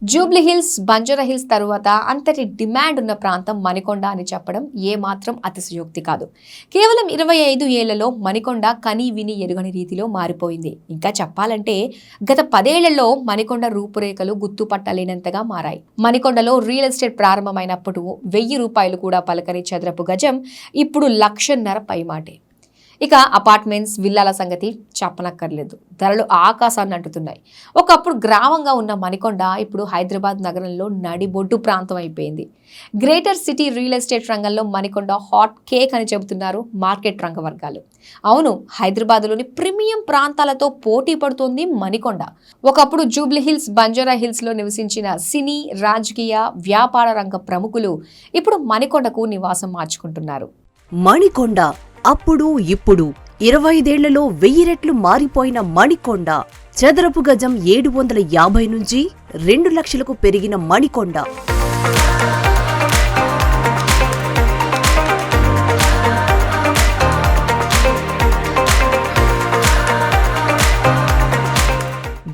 జూబ్లీహిల్స్, బంజారాహిల్స్ తరువాత అంతటి డిమాండ్ ఉన్న ప్రాంతం మణికొండ అని చెప్పడం ఏమాత్రం అతిశయోక్తి కాదు. కేవలం 25 ఏళ్లలో మణికొండ కని విని ఎరుగని రీతిలో మారిపోయింది. ఇంకా చెప్పాలంటే గత 10 ఏళ్లలో మణికొండ రూపురేఖలు గుర్తుపట్టలేనంతగా మారాయి. మణికొండలో రియల్ ఎస్టేట్ ప్రారంభమైనప్పుడు 1000 రూపాయలు కూడా పలకని చదరపు గజం ఇప్పుడు 1,50,000 పైమాటే. ఇక అపార్ట్మెంట్స్, విల్లాల సంగతి చెప్పనక్కర్లేదు. ధరలు ఆకాశాన్ని అంటుతున్నాయి. ఒకప్పుడు గ్రామంగా ఉన్న మణికొండ ఇప్పుడు హైదరాబాద్ నగరంలో నడిబొడ్డు ప్రాంతం అయిపోయింది. గ్రేటర్ సిటీ రియల్ ఎస్టేట్ రంగంలో మణికొండ హాట్ కేక్ అని చెబుతున్నారు మార్కెట్ రంగ వర్గాలు. అవును, హైదరాబాద్లోని ప్రీమియం ప్రాంతాలతో పోటీ పడుతోంది మణికొండ. ఒకప్పుడు జూబ్లీహిల్స్, బంజారాహిల్స్లో నివసించిన సినీ, రాజకీయ, వ్యాపార రంగ ప్రముఖులు ఇప్పుడు మణికొండకు నివాసం మార్చుకుంటున్నారు. మణికొండ అప్పుడు ఇప్పుడు 25 ఏళ్లలో 1000 రెట్లు మారిపోయిన మణికొండ. చదరపు గజం 750 నుంచి 2 లక్షలకు పెరిగిన మణికొండ.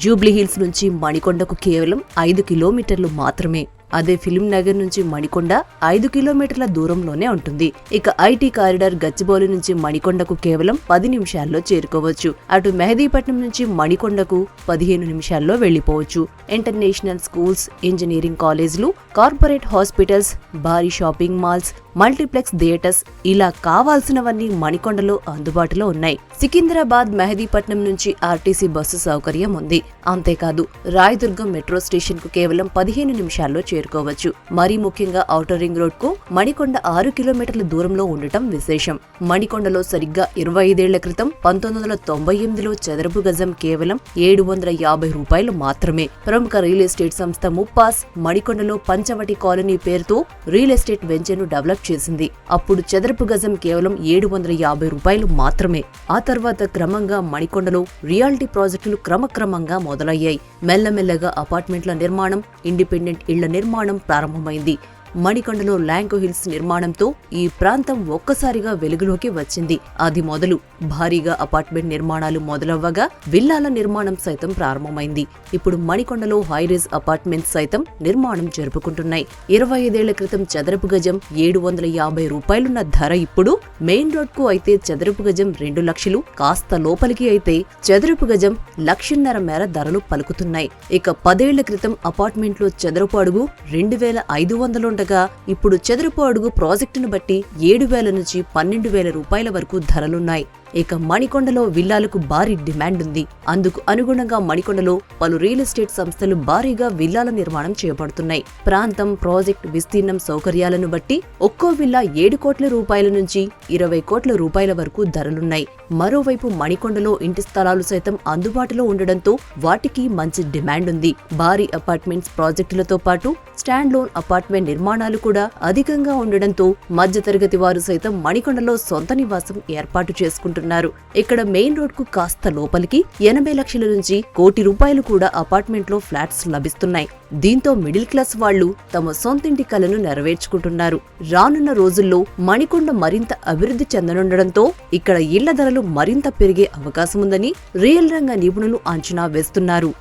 జూబ్లీహిల్స్ నుంచి మణికొండకు కేవలం 5 కిలోమీటర్లు మాత్రమే. అదే ఫిలిం నగర్ నుంచి మణికొండ 5 కిలోమీటర్ల దూరంలోనే ఉంటుంది. ఇక ఐటీ కారిడార్ గచ్చిబౌలి నుంచి మణికొండకు కేవలం 10 నిమిషాల్లో చేరుకోవచ్చు. అటు మెహదీపట్నం నుంచి మణికొండకు 15 నిమిషాల్లో వెళ్లిపోవచ్చు. ఇంటర్నేషనల్ స్కూల్స్, ఇంజనీరింగ్ కాలేజీలు, కార్పొరేట్ హాస్పిటల్స్, భారీ షాపింగ్ మాల్స్, మల్టీప్లెక్స్ థియేటర్స్ ఇలా కావాల్సినవన్నీ మణికొండలో అందుబాటులో ఉన్నాయి. సికింద్రాబాద్, మెహదీపట్నం నుంచి ఆర్టీసీ బస్సు సౌకర్యం ఉంది. అంతేకాదు రాయదుర్గం మెట్రో స్టేషన్ కు కేవలం 15 నిమిషాల్లో చేరుకోవచ్చు. మరీ ముఖ్యంగా ఔటర్ రింగ్ రోడ్ కు మణికొండ 6 కిలోమీటర్ల దూరంలో ఉండటం విశేషం. మణికొండలో సరిగ్గా 25 ఏళ్ల క్రితం 1998లో చదరపు గజం కేవలం 750 రూపాయలు మాత్రమే. ప్రముఖ రియల్ ఎస్టేట్ సంస్థ ముప్పాస్ మణికొండలో పంచవటి కాలనీ పేరుతో రియల్ ఎస్టేట్ వెంచర్ ను డెవలప్ చేసింది. అప్పుడు చదరపు గజం కేవలం 750 రూపాయలు మాత్రమే. ఆ తర్వాత క్రమంగా మణికొండలో రియాలిటీ ప్రాజెక్టులు క్రమక్రమంగా మొదలయ్యాయి. మెల్లమెల్లగా అపార్ట్మెంట్ల నిర్మాణం, ఇండిపెండెంట్ ఇళ్ల నిర్మాణం ప్రారంభమైంది. మణికొండలో ల్యాంకో హిల్స్ నిర్మాణంతో ఈ ప్రాంతం ఒక్కసారిగా వెలుగులోకి వచ్చింది. అది మొదలు భారీగా అపార్ట్మెంట్ నిర్మాణాలు మొదలవ్వగా విల్లాల నిర్మాణం సైతం ప్రారంభమైంది. ఇప్పుడు మణికొండలో హైరేజ్ అపార్ట్మెంట్స్ సైతం నిర్మాణం జరుపుకుంటున్నాయి. 25 ఏళ్ల క్రితం చదరపు గజం 750 రూపాయలున్న ధర ఇప్పుడు మెయిన్ రోడ్ కు అయితే చదరపు గజం 2 లక్షలు, కాస్త లోపలికి అయితే చదరపు గజం 1,50,000 మేర ధరలు పలుకుతున్నాయి. ఇక 10 ఏళ్ల క్రితం అపార్ట్మెంట్లో చదరపు అడుగు 2,500 ఇప్పుడు చదరపు అడుగు ప్రాజెక్టును బట్టి 7,000 నుంచి 12,000 రూపాయల వరకు ధరలున్నాయి. ఇక మణికొండలో విల్లాలకు భారీ డిమాండ్ ఉంది. అందుకు అనుగుణంగా మణికొండలో పలు రియల్ ఎస్టేట్ సంస్థలు భారీగా విల్లాల నిర్మాణం చేపడుతున్నాయి. ప్రాంతం, ప్రాజెక్ట్ విస్తీర్ణం, సౌకర్యాలను బట్టి ఒక్కో విల్లా 7 కోట్ల రూపాయల నుంచి 20 కోట్ల రూపాయల వరకు ధరలున్నాయి. మరోవైపు మణికొండలో ఇంటి స్థలాలు సైతం అందుబాటులో ఉండడంతో వాటికి మంచి డిమాండ్ ఉంది. భారీ అపార్ట్మెంట్స్ ప్రాజెక్టులతో పాటు స్టాండ్ లోన్ అపార్ట్మెంట్ నిర్మాణాలు కూడా అధికంగా ఉండడంతో మధ్యతరగతి వారు సైతం మణికొండలో సొంత నివాసం ఏర్పాటు చేసుకుంటున్నారు. ఇక్కడ మెయిన్ రోడ్ కు కాస్త లోపలికి 80 లక్షల నుంచి 1 కోటి రూపాయలు కూడా అపార్ట్మెంట్ లో ఫ్లాట్స్ లభిస్తున్నాయి. దీంతో మిడిల్ క్లాస్ వాళ్లు తమ సొంతింటి కలను నెరవేర్చుకుంటున్నారు. రానున్న రోజుల్లో మణికొండ మరింత అభివృద్ధి చెందనుండడంతో ఇక్కడ ఇళ్ల ధరలు మరింత పెరిగే అవకాశముందని రియల్ రంగ నిపుణులు అంచనా వేస్తున్నారు.